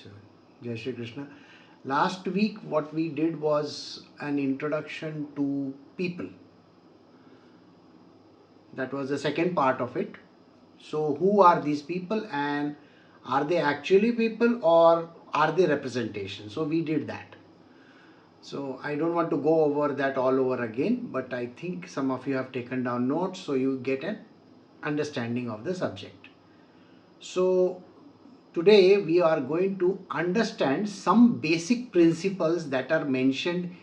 So, Jai Shri Krishna. Last week what we did was an introduction to people. That was the second part of it. So who are these people and are they actually people or are they representation? So we did that. So I don't want to go over that all over again, but I think some of you have taken down notes so you get an understanding of the subject. So today we are going to understand some basic principles that are mentioned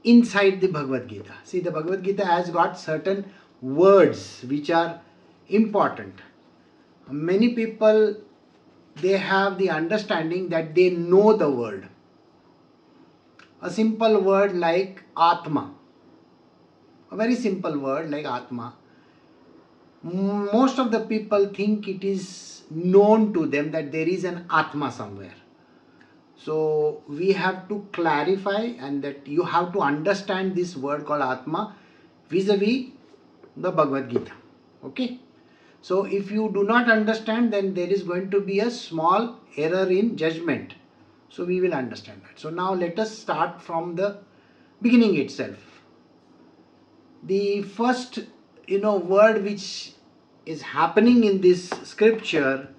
inside the Bhagavad Gita. See, the Bhagavad Gita has got certain words which are important. Many people, they have the understanding that they know the word. A simple word like Atma, a very simple word like Atma, most of the people think it is known to them that there is an Atma somewhere. So we have to clarify and that you have to understand this word called Atma vis-a-vis the Bhagavad Gita. Okay. So if you do not understand, then there is going to be a small error in judgment. So we will understand that. So now let us start from the beginning itself. The first, word which is happening in this scripture,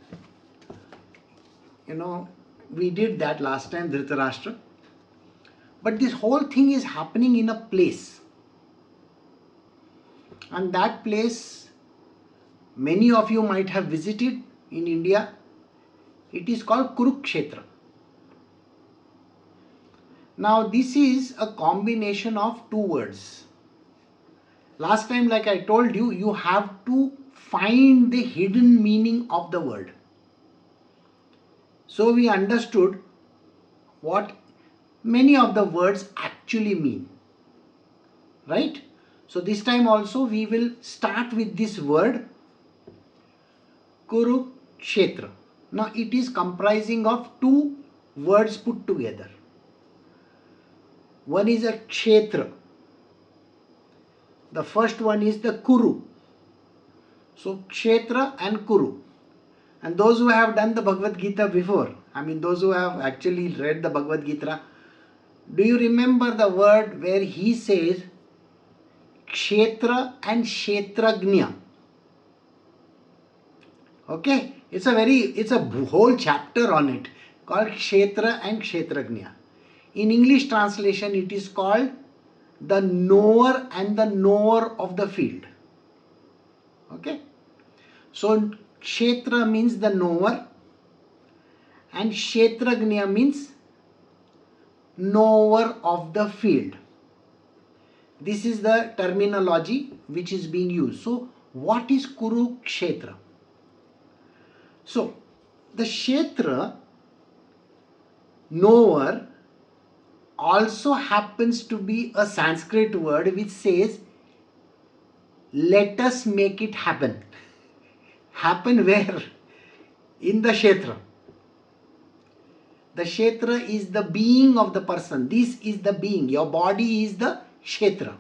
we did that last time, Dhritarashtra. But this whole thing is happening in a place. And that place, many of you might have visited in India. It is called Kurukshetra. Now this is a combination of two words. Last time, like I told you, you have to find the hidden meaning of the word. So we understood what many of the words actually mean. Right? So this time also we will start with this word Kurukshetra. Now it is comprising of two words put together. One is a Kshetra. The first one is the Kuru. So Kshetra and Kuru. And those who have done the Bhagavad Gita before, those who have actually read the Bhagavad Gita, do you remember the word where he says Kshetra and Kshetragnya? Okay, it's a whole chapter on it called Kshetra and Kshetragnya. In English translation, it is called the knower and the knower of the field. Okay, so Kshetra means the knower and Kshetragnya means knower of the field. This is the terminology which is being used. So what is Kurukshetra? So the Kshetra, knower, also happens to be a Sanskrit word which says let us make it happen. Happen where? In the Kshetra. The Kshetra is the being of the person. This is the being. Your body is the Kshetra.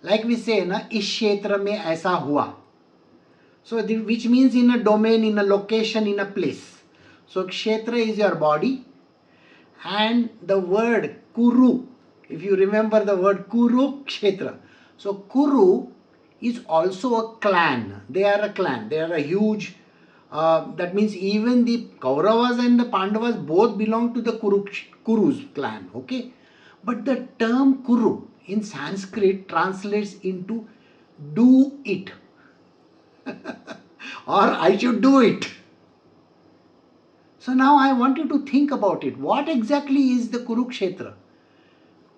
Like we say, na, is Kshetra mein aisa hua. So which means in a domain, in a location, in a place. So Kshetra is your body. And the word Kuru, if you remember the word Kurukshetra. So Kuru is also a clan. They are a clan. They are a huge, that means even the Kauravas and the Pandavas both belong to the Kuru's clan. Okay. But the term Kuru in Sanskrit translates into do it. Or I should do it. So now I want you to think about it. What exactly is the Kurukshetra?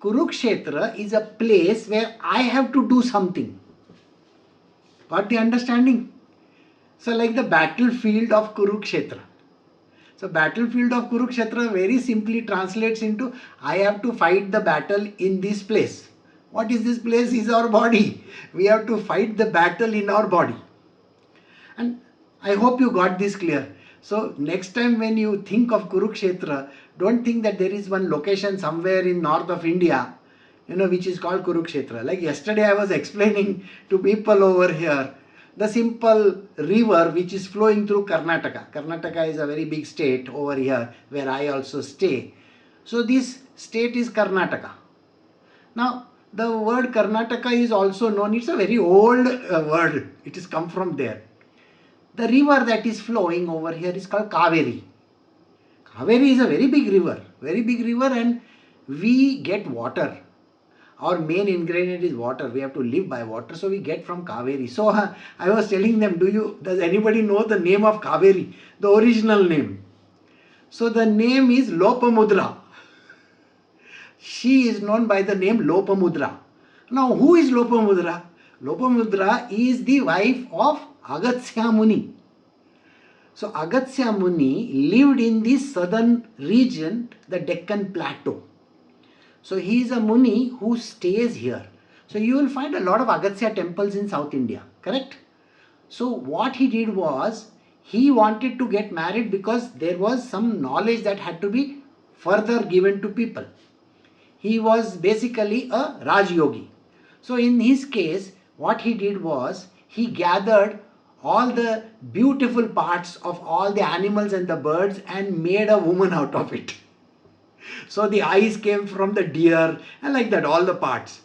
Kurukshetra is a place where I have to do something. Got the understanding? So like the battlefield of Kurukshetra. So battlefield of Kurukshetra very simply translates into I have to fight the battle in this place. What is this place? Is our body. We have to fight the battle in our body. And I hope you got this clear. So next time when you think of Kurukshetra, don't think that there is one location somewhere in north of India, which is called Kurukshetra. Like yesterday I was explaining to people over here. the simple river which is flowing through Karnataka. Karnataka is a very big state over here where I also stay. So this state is Karnataka. Now the word Karnataka is also known, it's a very old word, it has come from there. The river that is flowing over here is called Kaveri. Kaveri is a very big river, and we get water. Our main ingredient is water. We have to live by water, so we get from Kaveri. So I was telling them, does anybody know the name of Kaveri? The original name. So the name is Lopamudra. She is known by the name Lopamudra. Now who is Lopamudra? Lopamudra is the wife of Agatsya Muni. So Agatsya Muni lived in the southern region, the Deccan Plateau. So he is a Muni who stays here. So you will find a lot of Agatsya temples in South India, correct? So what he did was, he wanted to get married because there was some knowledge that had to be further given to people. He was basically a Raj Yogi. So in his case, what he did was, he gathered all the beautiful parts of all the animals and the birds and made a woman out of it. So the eyes came from the deer and like that, all the parts.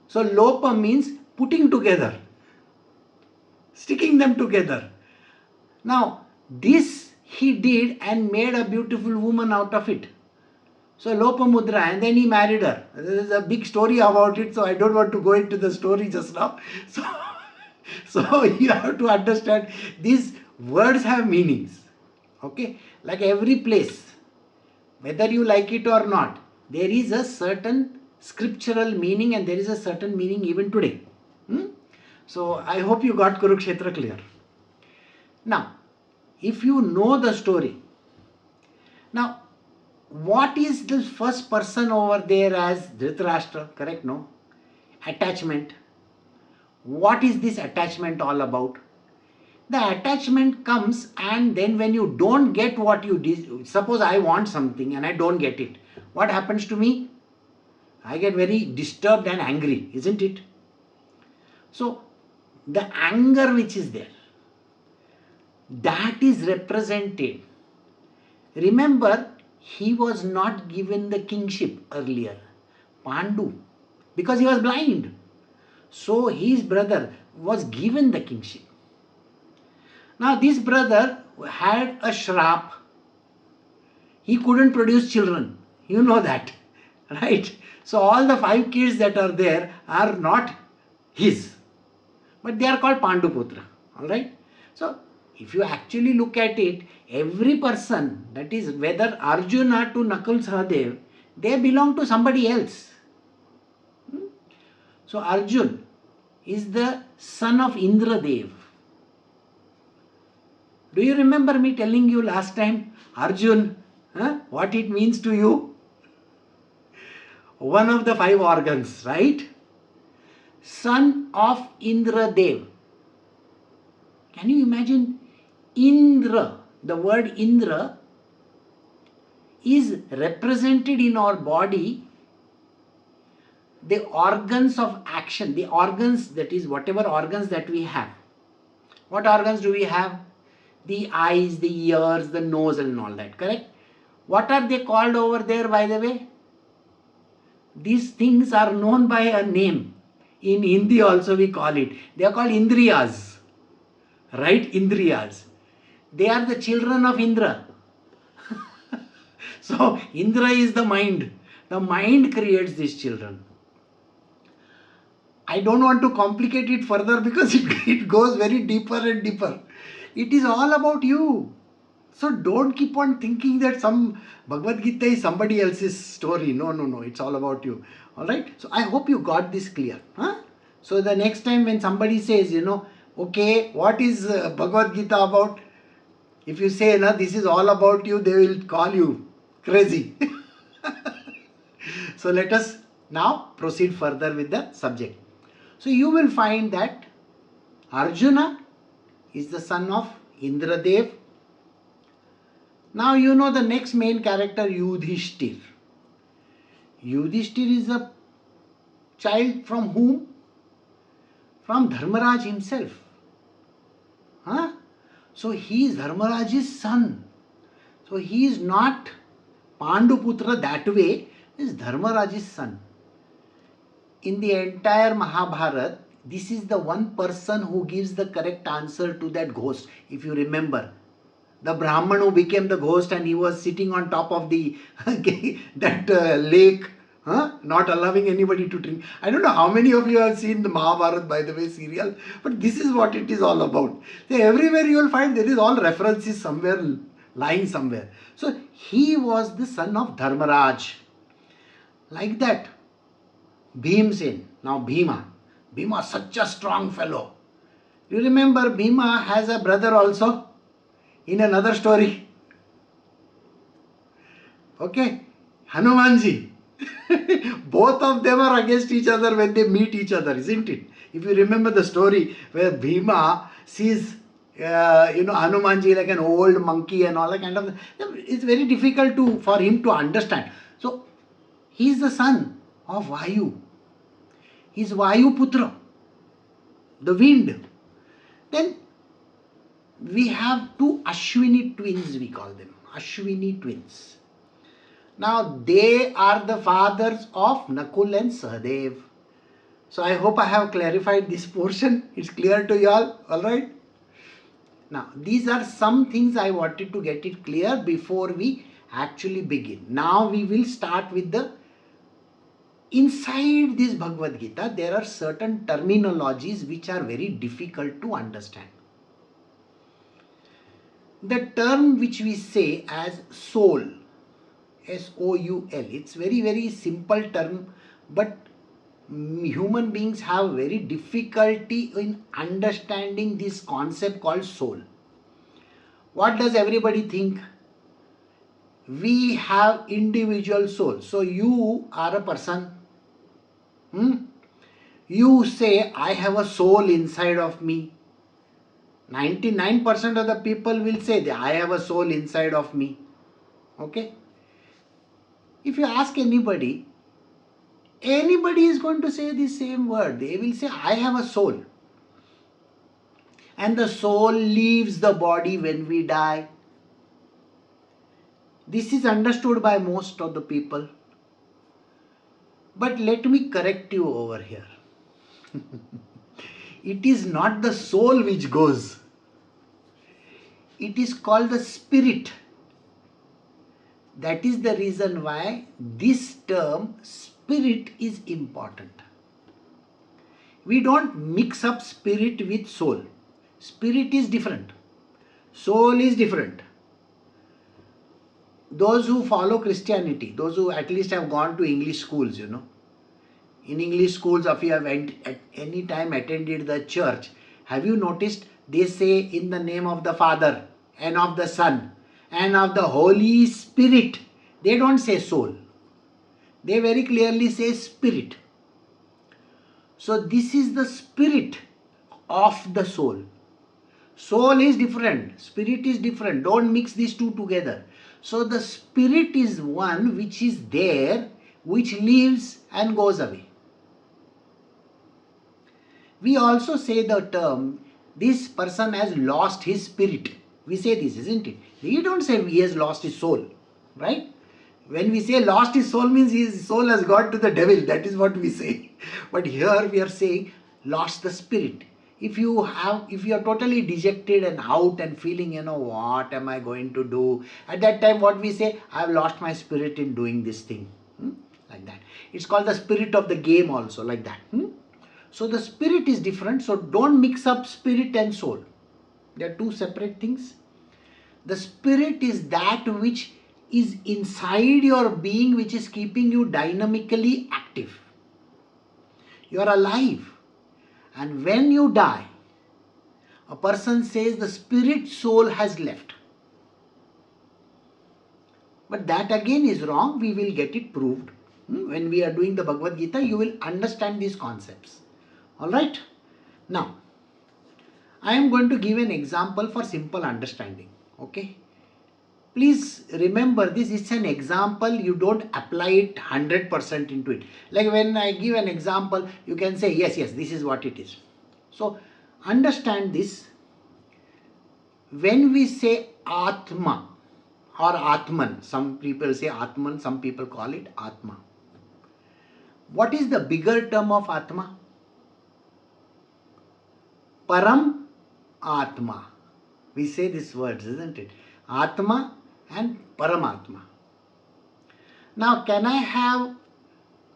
So Lopa means putting together, sticking them together. Now this he did and made a beautiful woman out of it. So Lopamudra, and then he married her. There is a big story about it, so I don't want to go into the story just now. So you have to understand, these words have meanings. Okay, like every place, whether you like it or not, there is a certain scriptural meaning and there is a certain meaning even today. So I hope you got Kurukshetra clear. Now, if you know the story, now what is the first person over there as Dhritarashtra, correct? No? Attachment. What is this attachment all about? The attachment comes, and then when you don't get what you did, suppose I want something and I don't get it, what happens to me? I get very disturbed and angry, isn't it? So the anger which is there, that is represented. Remember, he was not given the kingship earlier, Pandu, because he was blind. So his brother was given the kingship. Now this brother had a shrap. He couldn't produce children. You know that, right? So all the 5 kids that are there are not his, but they are called Panduputra. Alright? So if you actually look at it, every person, that is whether Arjuna to Nakul Sahadev, they belong to somebody else. So Arjun is the son of Indradev. Do you remember me telling you last time, Arjun, what it means to you? One of the 5 organs, right? Son of Indradev. Can you imagine? Indra, the word Indra is represented in our body, the organs of action, the organs, that is whatever organs that we have. What organs do we have? The eyes, the ears, the nose and all that, correct? What are they called over there, by the way? These things are known by a name. In Hindi also we call it. They are called Indriyas. Right? Indriyas. They are the children of Indra. So Indra is the mind. The mind creates these children. I don't want to complicate it further because it goes very deeper and deeper. It is all about you. So don't keep on thinking that some Bhagavad Gita is somebody else's story. No. It's all about you. Alright? So I hope you got this clear. So the next time when somebody says, okay, what is Bhagavad Gita about? If you say, this is all about you, they will call you crazy. So let us now proceed further with the subject. So you will find that Arjuna is the son of Indradev. Now you know the next main character, Yudhishthir. Yudhishthir is a child from whom? From Dharmaraj himself. Huh? So he is Dharmaraj's son. So he is not Panduputra that way, he is Dharmaraj's son. In the entire Mahabharata, this is the one person who gives the correct answer to that ghost. If you remember, the Brahman who became the ghost and he was sitting on top of the that lake, not allowing anybody to drink. I don't know how many of you have seen the Mahabharata, by the way, serial, but this is what it is all about. So everywhere you will find there is all references somewhere lying somewhere. So he was the son of Dharmaraj. Like that, Bhimsen, now Bhima. Bhima, such a strong fellow. You remember Bhima has a brother also in another story. Okay, Hanumanji. Both of them are against each other when they meet each other, isn't it? If you remember the story where Bhima sees, Hanumanji like an old monkey and all that kind of, it's very difficult for him to understand. So, he is the son of Vayu. He is Vayu Putra, the wind. Then we have two Ashwini twins, we call them. Ashwini twins. Now they are the fathers of Nakul and Sahadev. So I hope I have clarified this portion. It's clear to you all. Alright? Now these are some things I wanted to get it clear before we actually begin. Now we will start with the inside this Bhagavad Gita. There are certain terminologies which are very difficult to understand. The term which we say as soul, S-O-U-L, it's very, very simple term, but human beings have very difficulty in understanding this concept called soul. What does everybody think? We have individual souls. So you are a person. You say, I have a soul inside of me. 99% of the people will say that I have a soul inside of me. Okay? If you ask anybody is going to say the same word. They will say, I have a soul. And the soul leaves the body when we die. This is understood by most of the people. But let me correct you over here. It is not the soul which goes. It is called the spirit. That is the reason why this term spirit is important. We don't mix up spirit with soul. Spirit is different. Soul is different. Those who follow Christianity, those who at least have gone to English schools, in English schools, if you have at any time attended the church, have you noticed they say in the name of the Father and of the Son and of the Holy Spirit. They don't say soul. They very clearly say spirit. So this is the spirit of the soul. Soul is different. Spirit is different. Don't mix these two together. So the spirit is one which is there, which lives and goes away. We also say the term, this person has lost his spirit. We say this, isn't it? We don't say he has lost his soul, right? When we say lost his soul means his soul has gone to the devil. That is what we say. But here we are saying lost the spirit. If you are totally dejected and out and feeling, what am I going to do? At that time what we say, I have lost my spirit in doing this thing. Like that. It's called the spirit of the game also, like that. So the spirit is different. So don't mix up spirit and soul. They are two separate things. The spirit is that which is inside your being, which is keeping you dynamically active. You are alive. And when you die, a person says the spirit soul has left. But that again is wrong. We will get it proved. When we are doing the Bhagavad Gita, you will understand these concepts. Alright? Now, I am going to give an example for simple understanding. Okay? Please remember this, it's an example, you don't apply it 100% into it. Like when I give an example, you can say, yes, this is what it is. So, understand this. when we say Atma or Atman, some people say Atman, some people call it Atma. What is the bigger term of Atma? Param Atma. We say these words, isn't it? Atma and Paramatma. Now, can I have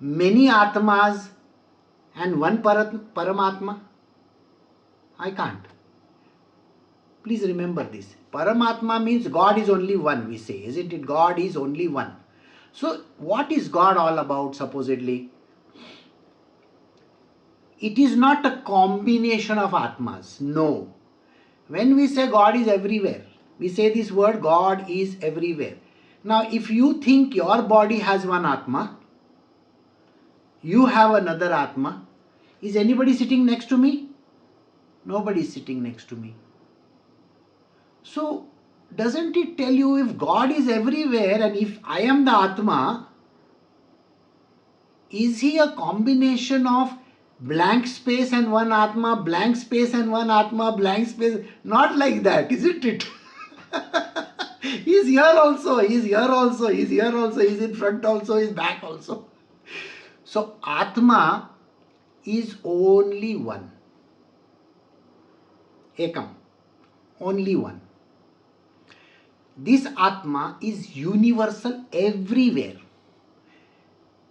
many Atmas and one Paramatma? I can't. Please remember this. Paramatma means God is only one, we say, isn't it? God is only one. So, what is God all about, supposedly? It is not a combination of Atmas. No. When we say God is everywhere, we say this word, God is everywhere. Now, if you think your body has one Atma, you have another Atma, is anybody sitting next to me? Nobody is sitting next to me. So, doesn't it tell you if God is everywhere and if I am the Atma, is he a combination of blank space and one Atma, blank space and one Atma, blank space? Not like that, isn't it? He's here also, he's here also, he's here also, he's in front also, he's back also. So, Atma is only one. Ekam. Only one. This Atma is universal everywhere.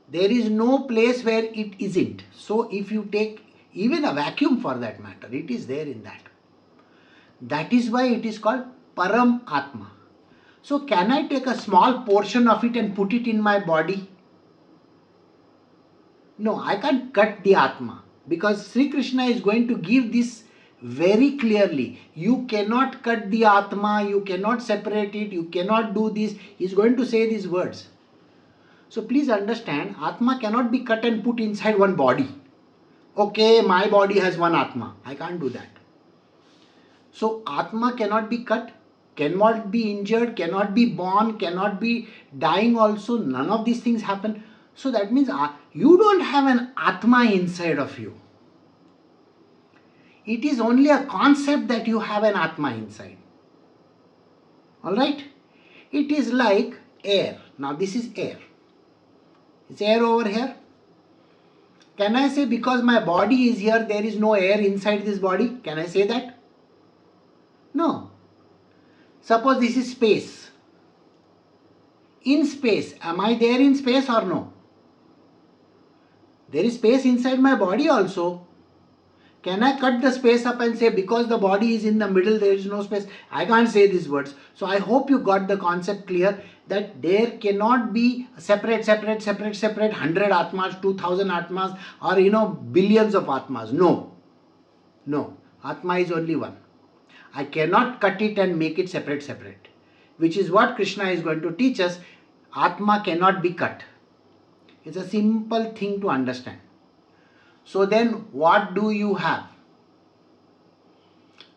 There is no place where it isn't. So if you take even a vacuum for that matter, it is there in that. That is why it is called Param Atma. So can I take a small portion of it and put it in my body? No, I can't cut the Atma, because Sri Krishna is going to give this very clearly. You cannot cut the Atma, you cannot separate it, you cannot do this. He is going to say these words. So please understand, Atma cannot be cut and put inside one body. Okay, my body has one Atma. I can't do that. So Atma cannot be cut, cannot be injured, cannot be born, cannot be dying also. None of these things happen. So that means you don't have an Atma inside of you. It is only a concept that you have an Atma inside. Alright? It is like air. Now this is air. Is air over here? Can I say because my body is here, there is no air inside this body? Can I say that? No. Suppose this is space. In space, am I there in space or no? There is space inside my body also. Can I cut the space up and say because the body is in the middle there is no space? I can't say these words. So I hope you got the concept clear that there cannot be separate 100 Atmas, 2000 Atmas, or billions of Atmas. No. No. Atma is only one. I cannot cut it and make it separate. Which is what Krishna is going to teach us. Atma cannot be cut. It's a simple thing to understand. So then what do you have?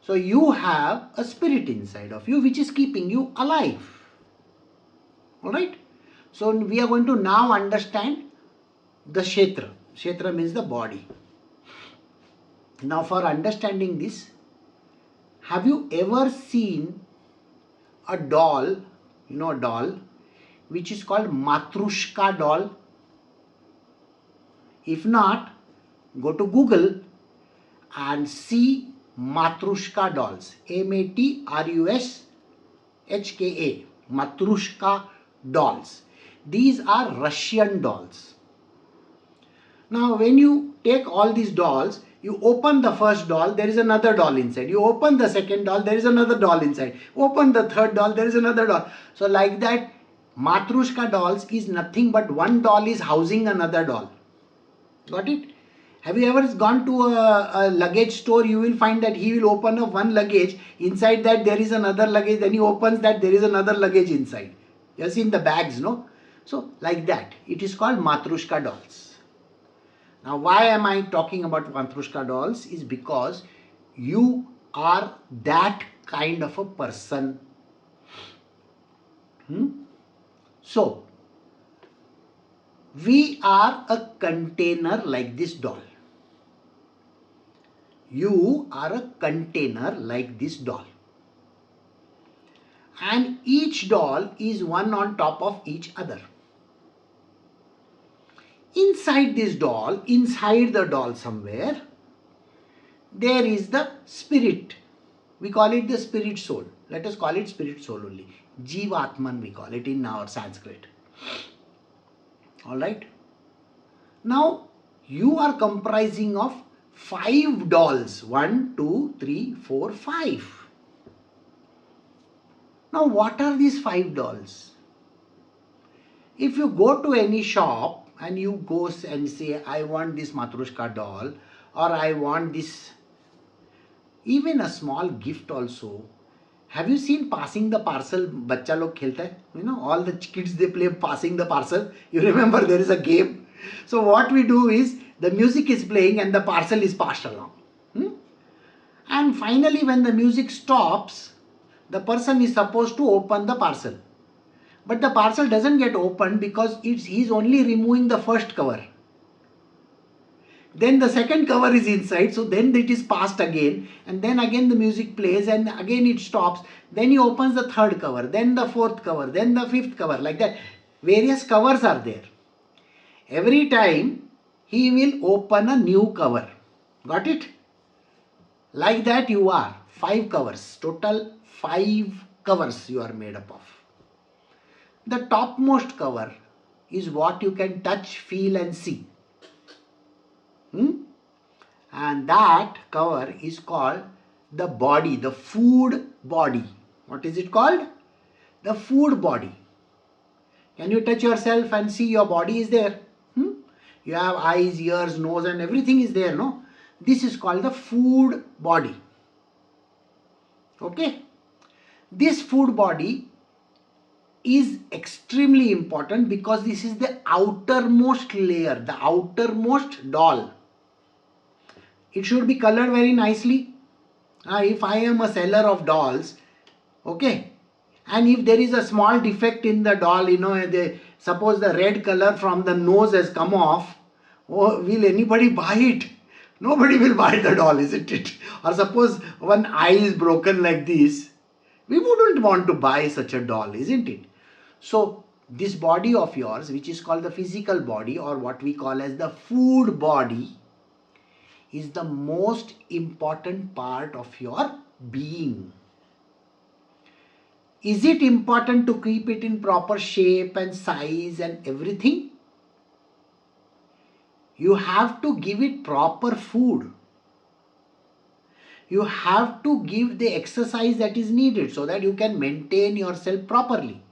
So you have a spirit inside of you which is keeping you alive. Alright? So we are going to now understand the kshetra. Kshetra means the body. Now for understanding this, have you ever seen a doll, a doll which is called Matrushka doll? If not, go to Google and see Matrushka dolls. Matrushka. Matrushka dolls. These are Russian dolls. Now when you take all these dolls, you open the first doll, there is another doll inside. You open the second doll, there is another doll inside. Open the third doll, there is another doll. So like that, Matrushka dolls is nothing but one doll is housing another doll. Got it? Have you ever gone to a luggage store? You will find that he will open up one luggage. Inside that there is another luggage. Then he opens that there is another luggage inside. You have seen the bags, no? So like that. It is called Matrushka dolls. Now why am I talking about Matrushka dolls? Is because you are that kind of a person. So we are a container like this doll. You are a container like this doll. and each doll is one on top of each other. Inside this doll, inside the doll somewhere, there is the spirit. We call it the spirit soul. Let us call it spirit soul only. Atman we call it in our Sanskrit. Alright. Now, you are comprising of 5 dolls. 1, 2, 3, 4, 5. Now, what are these 5 dolls? If you go to any shop and you go and say, I want this Matrushka doll, or I want this, even a small gift also. Have you seen passing the parcel? Bachcha log khelta hai. You know, all the kids, they play passing the parcel. You remember there is a game. So what we do is, the music is playing and the parcel is passed along. And finally when the music stops, the person is supposed to open the parcel. But the parcel doesn't get opened because he's only removing the first cover. Then the second cover is inside, so then it is passed again, and then again the music plays and again it stops. Then he opens the third cover, then the fourth cover, then the fifth cover, like that. Various covers are there. Every time he will open a new cover. Got it? Like that you are. 5 covers. Total 5 covers you are made up of. The topmost cover is what you can touch, feel and see. And that cover is called the body, the food body. What is it called? The food body. Can you touch yourself and see your body is there? You have eyes, ears, nose and everything is there, no? This is called the food body. Okay? This food body is extremely important because this is the outermost layer, the outermost doll. It should be colored very nicely. If I am a seller of dolls, okay, and if there is a small defect in the doll, suppose the red color from the nose has come off, will anybody buy it? Nobody will buy the doll, isn't it? Or suppose one eye is broken like this, we wouldn't want to buy such a doll, isn't it? So this body of yours, which is called the physical body, or what we call as the food body, is the most important part of your being. Is it important to keep it in proper shape and size and everything? You have to give it proper food. You have to give the exercise that is needed so that you can maintain yourself properly.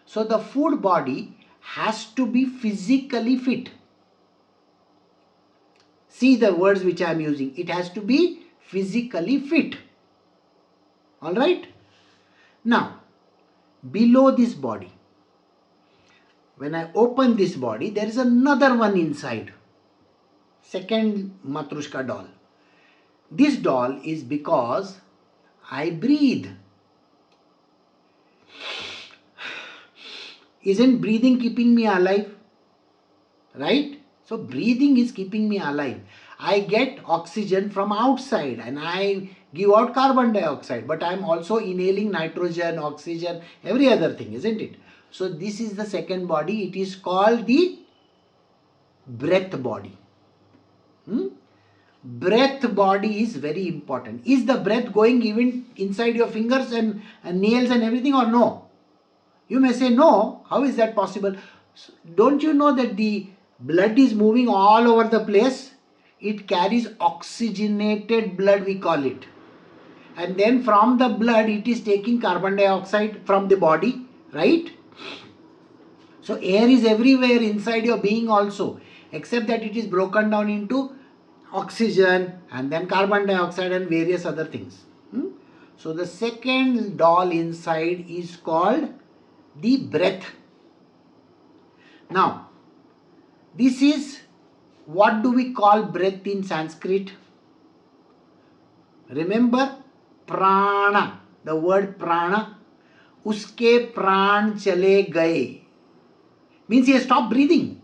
So the food body has to be physically fit. See the words which I am using. It has to be physically fit. Alright? Now, below this body, when I open this body, there is another one inside. Second Matrushka doll. This doll is because I breathe. Isn't breathing keeping me alive? Right? So breathing is keeping me alive. I get oxygen from outside and I give out carbon dioxide, but I am also inhaling nitrogen, oxygen, every other thing, isn't it? So this is the second body. It is called the breath body. Breath body is very important. Is the breath going even inside your fingers and nails and everything, or no? You may say no. How is that possible? Don't you know that the blood is moving all over the place? It carries oxygenated blood, we call it. And then from the blood, it is taking carbon dioxide from the body, right? So air is everywhere inside your being also, except that it is broken down into oxygen and then carbon dioxide and various other things. So the second doll inside is called the breath. Now, this is, what do we call breath in Sanskrit? Remember, prana, the word prana. Uske pran chale gaye. Means he has stopped breathing.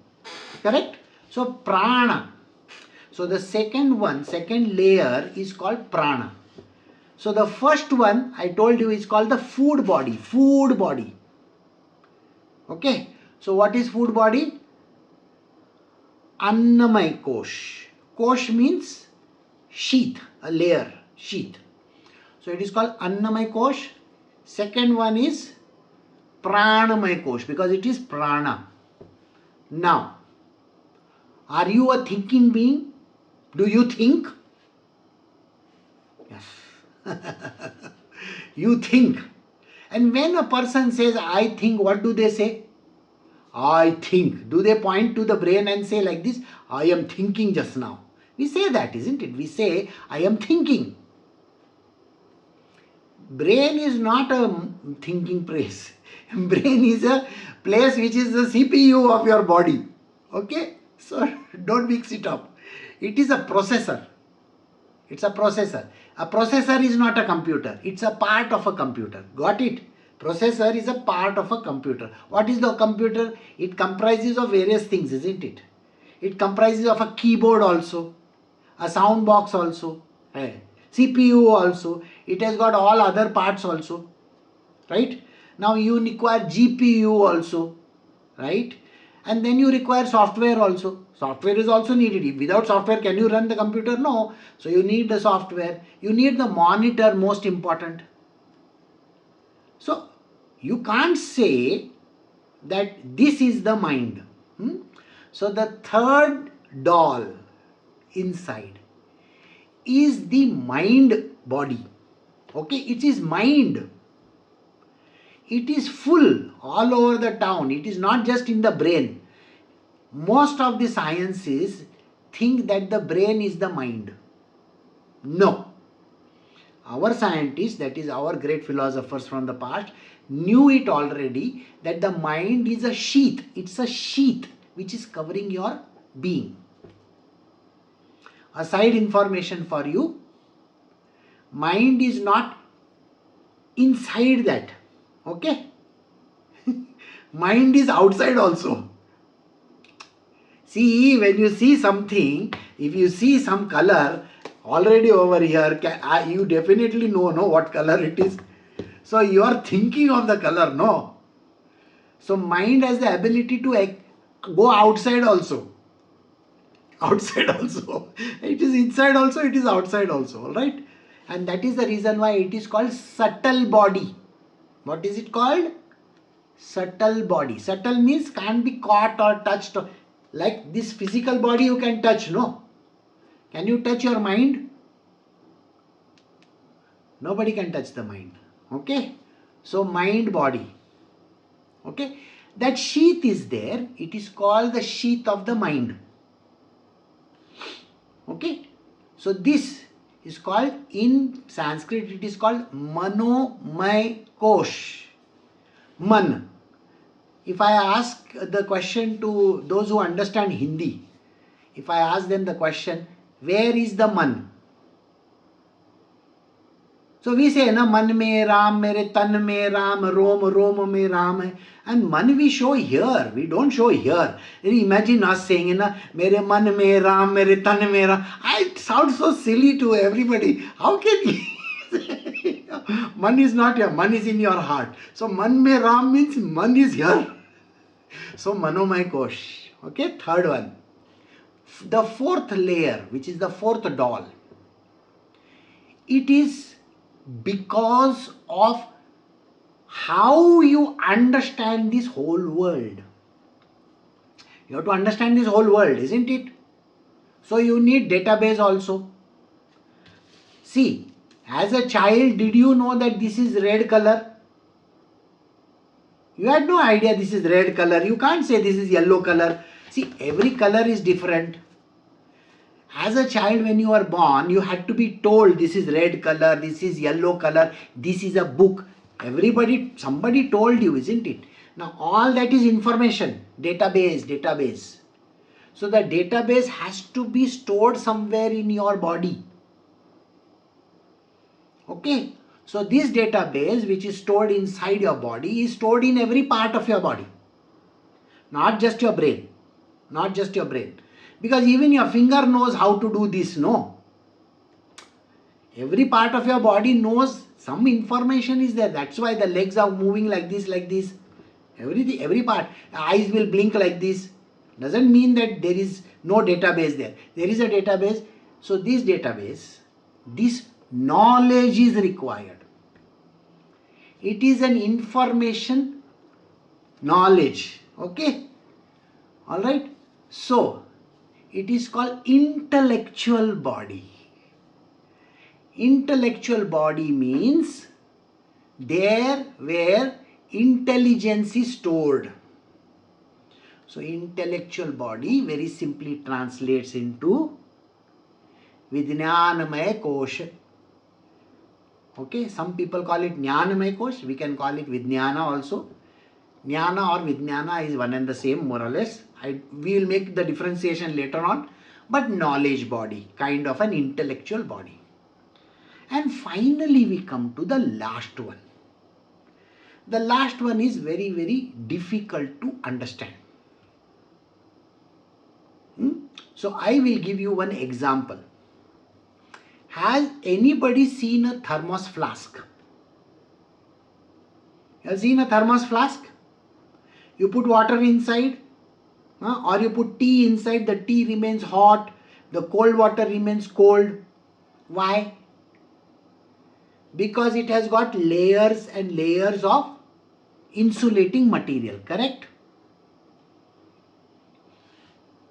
Correct? So prana. So the second layer is called prana. So the first one I told you is called the food body. Food body. Okay. So what is food body? Annamay kosh. Kosh means sheath, a layer, sheath. So it is called Annamay kosh. Second one is Pranamay kosh because it is prana. Now, are you a thinking being? Do you think? Yes. You think. And when a person says, I think, what do they say? I think. Do they point to the brain and say like this? I am thinking just now. We say that, isn't it? We say, I am thinking. Brain is not a thinking place. Brain is a place which is the CPU of your body. Okay? So don't mix it up. It is a processor. It's a processor. A processor is not a computer. It's a part of a computer. Got it? Processor is a part of a computer. What is the computer? It comprises of various things, isn't it? It comprises of a keyboard also, a sound box also, CPU also. It has got all other parts also, right? Now you require GPU also, right? And then you require software also. Software is also needed. Without software, can you run the computer? No. So you need the software. You need the monitor, most important. So you can't say that this is the mind. So the third doll inside is the mind body. Okay, it is mind. It is full all over the town. It is not just in the brain. Most of the sciences think that the brain is the mind. No. Our scientists, that is our great philosophers from the past, knew it already that the mind is a sheath. It's a sheath which is covering your being. A side information for you. Mind is not inside that. Okay? Mind is outside also. See, when you see something, if you see some color already over here, you definitely know what color it is. So you are thinking of the color, no? So mind has the ability to go outside also. Outside also. It is inside also, it is outside also, alright? And that is the reason why it is called subtle body. What is it called? Subtle body. Subtle means can't be caught or touched. Like this physical body you can touch, no? Can you touch your mind? Nobody can touch the mind. Okay? So mind body. Okay? That sheath is there. It is called the sheath of the mind. Okay? So this is called, in Sanskrit it is called Manomay Kosh. Man. If I ask the question to those who understand Hindi, if I ask them the question, where is the man? So we say, na, man mein Ram, mere tan mein Ram, rom mein Ram hai. And man we show here, we don't show here. Imagine us saying, na, mere man mein Ram, mere tan mein Ram. It sounds so silly to everybody. How can you? Man is not here, man is in your heart. So man mein Ram means man is here. So Manomay Kosh. Okay, third one. The fourth layer, which is the fourth doll, it is because of how you understand this whole world. You have to understand this whole world, isn't it? So you need database also. See, as a child, did you know that this is red color? You had no idea this is red color. You can't say this is yellow color. See, every color is different. As a child, when you are born, you had to be told this is red color, this is yellow color, this is a book. Somebody told you, isn't it? Now all that is information, database. So the database has to be stored somewhere in your body. Okay? So this database which is stored inside your body is stored in every part of your body. Not just your brain. Not just your brain. Because even your finger knows how to do this, no? Every part of your body knows some information is there. That's why the legs are moving like this, like this. Everything, every part. Eyes will blink like this. Doesn't mean that there is no database there. There is a database. So this database, this knowledge is required. It is an information knowledge. Okay? Alright? So, it is called intellectual body. Intellectual body means there where intelligence is stored. So intellectual body very simply translates into Vijnanamaya Kosha. Okay, some people call it Jnanamaya Kosh, we can call it Vijnana also. Jnana or Vijnana is one and the same, more or less. We will make the differentiation later on. But knowledge body, kind of an intellectual body. And finally we come to the last one. The last one is very, very difficult to understand. So I will give you one example. Has anybody seen a thermos flask? You have seen a thermos flask? You put water inside, or you put tea inside, the tea remains hot, the cold water remains cold. Why? Because it has got layers and layers of insulating material, correct?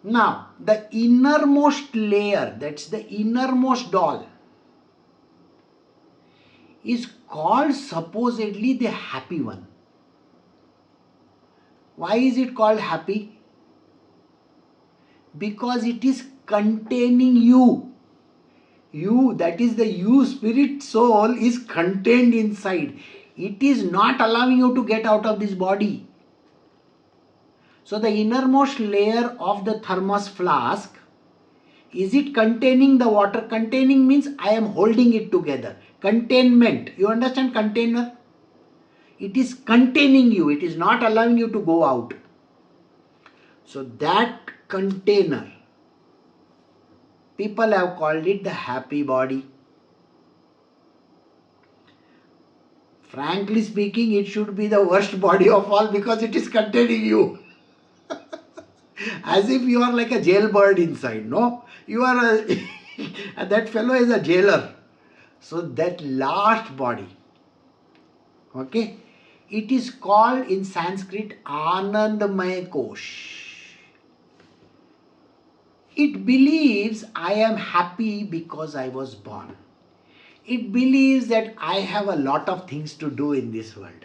Now, the innermost layer, that's the innermost doll, is called supposedly the happy one. Why is it called happy? Because it is containing you. You, that is the you, spirit, soul, is contained inside. It is not allowing you to get out of this body. So the innermost layer of the thermos flask, is it containing the water? Containing means I am holding it together. Containment. You understand container? It is containing you. It is not allowing you to go out. So that container, people have called it the happy body. Frankly speaking, it should be the worst body of all because it is containing you. As if you are like a jailbird inside, no? You are a, that fellow is a jailer. So that last body, okay, it is called in Sanskrit Anandamaya Kosh. It believes I am happy because I was born. It believes that I have a lot of things to do in this world.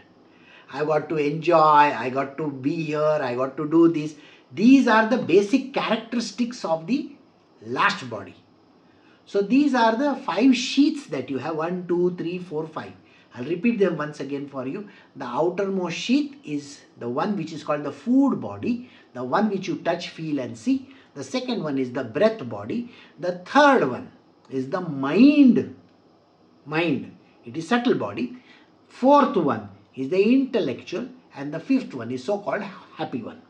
I got to enjoy, I got to be here, I got to do this. These are the basic characteristics of the last body. So these are the 5 sheaths that you have, 1, 2, 3, 4, 5. I'll repeat them once again for you. The outermost sheath is the one which is called the food body, the one which you touch, feel and see. The second one is the breath body. The third one is the mind. It is subtle body. Fourth one is the intellectual, and the fifth one is so-called happy one.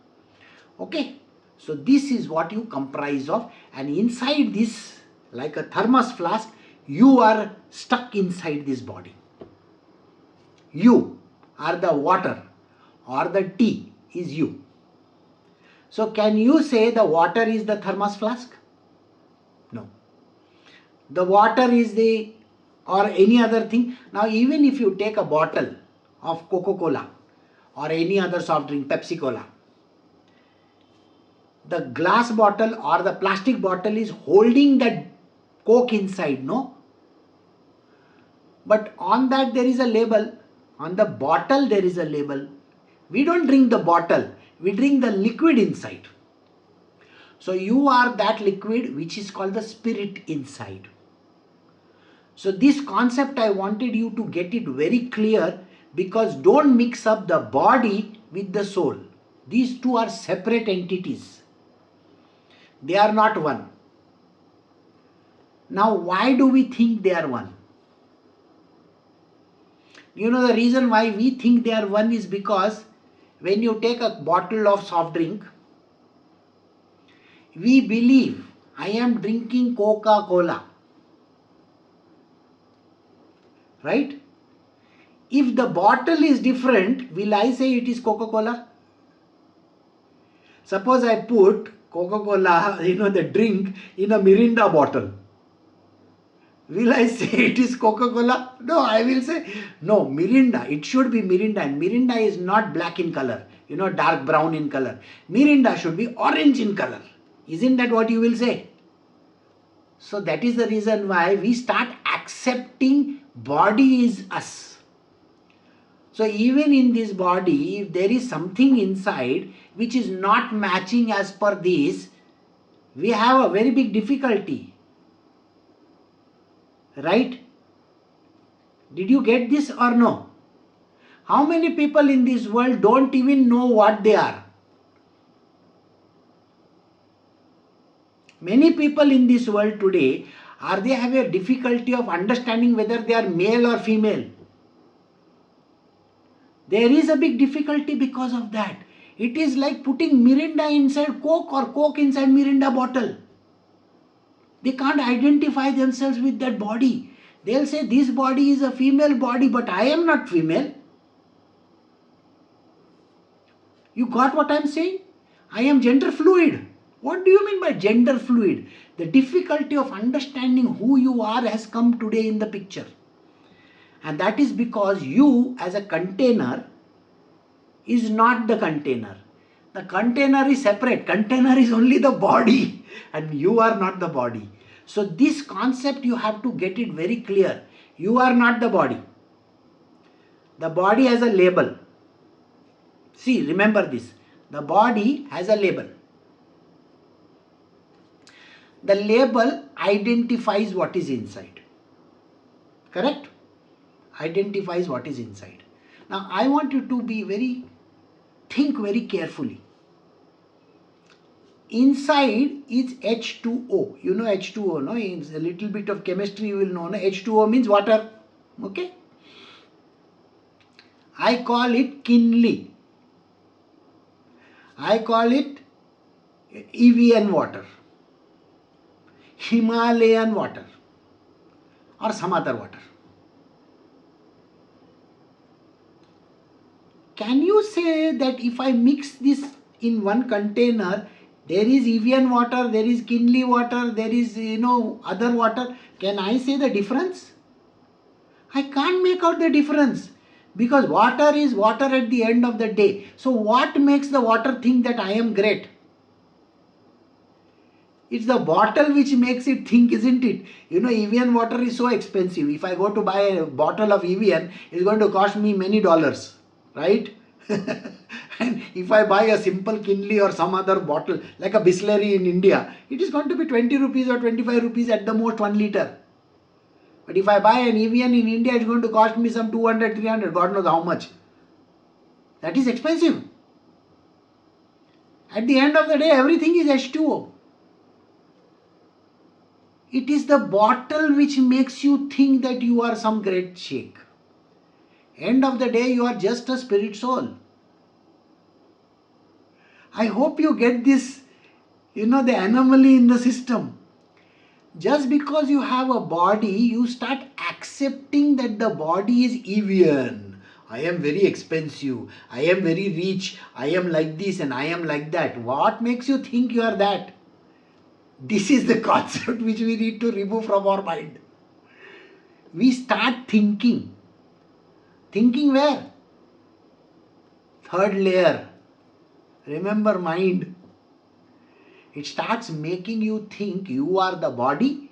Okay, so this is what you comprise of, and inside this, like a thermos flask, you are stuck inside this body. You are the water or the tea is you. So can you say the water is the thermos flask? No. The water is the or any other thing. Now even if you take a bottle of Coca-Cola or any other soft drink, Pepsi-Cola, the glass bottle or the plastic bottle is holding that Coke inside, no? But on that there is a label. On the bottle there is a label. We don't drink the bottle, we drink the liquid inside. So you are that liquid which is called the spirit inside. So this concept I wanted you to get it very clear, because don't mix up the body with the soul. These two are separate entities. They are not one. Now why do we think they are one? You know the reason why we think they are one is because when you take a bottle of soft drink, we believe I am drinking Coca-Cola. right? If the bottle is different, will I say it is Coca-Cola? Suppose I put Coca-Cola, the drink, in a Mirinda bottle. Will I say it is Coca-Cola? No, I will say, no, Mirinda. It should be Mirinda. And Mirinda is not black in color, dark brown in color. Mirinda should be orange in color. Isn't that what you will say? So that is the reason why we start accepting body is us. So even in this body, if there is something inside which is not matching as per this, we have a very big difficulty. Right? Did you get this or no? How many people in this world don't even know what they are? Many people in this world today, they have a difficulty of understanding whether they are male or female. There is a big difficulty because of that. It is like putting Mirinda inside Coke or Coke inside Mirinda bottle. They can't identify themselves with that body. They'll say this body is a female body, but I am not female. You got what I'm saying? I am gender fluid. What do you mean by gender fluid? The difficulty of understanding who you are has come today in the picture. And that is because you as a container is not the container. The container is separate. Container is only the body and you are not the body. So this concept you have to get it very clear. You are not the body. The body has a label. See, remember this. The body has a label. The label identifies what is inside. Correct? Identifies what is inside. Now, I want you to think very carefully. Inside is H2O. You know H2O, no? It's a little bit of chemistry you will know. No? H2O means water. Okay? I call it Kinley. I call it Evian water, Himalayan water, or some other water. Can you say that if I mix this in one container, there is Evian water, there is Kinley water, there is, other water. Can I say the difference? I can't make out the difference. Because water is water at the end of the day. So what makes the water think that I am great? It's the bottle which makes it think, isn't it? Evian water is so expensive. If I go to buy a bottle of Evian, it's going to cost me many dollars. Right? And if I buy a simple Kinley or some other bottle, like a Bisleri in India, it is going to be 20 rupees or 25 rupees at the most 1 liter. But if I buy an Evian in India, it's going to cost me some 200, 300, God knows how much. That is expensive. At the end of the day, everything is H2O. It is the bottle which makes you think that you are some great sheikh. End of the day, you are just a spirit soul. I hope you get this, the anomaly in the system. Just because you have a body, you start accepting that the body is Evian. I am very expensive. I am very rich. I am like this and I am like that. What makes you think you are that? This is the concept which we need to remove from our mind. We start thinking. Thinking where? Third layer. Remember mind. It starts making you think you are the body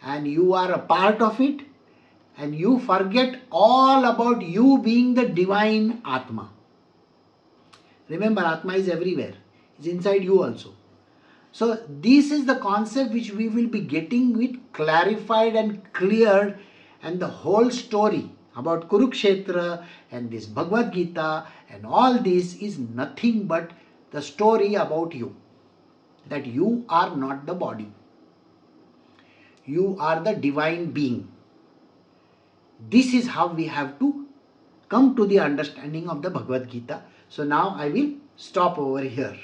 and you are a part of it, and you forget all about you being the divine Atma. Remember, Atma is everywhere. It's inside you also. So this is the concept which we will be getting it clarified and cleared, and the whole story about Kurukshetra and this Bhagavad Gita and all this is nothing but the story about you. That you are not the body. You are the divine being. This is how we have to come to the understanding of the Bhagavad Gita. So now I will stop over here.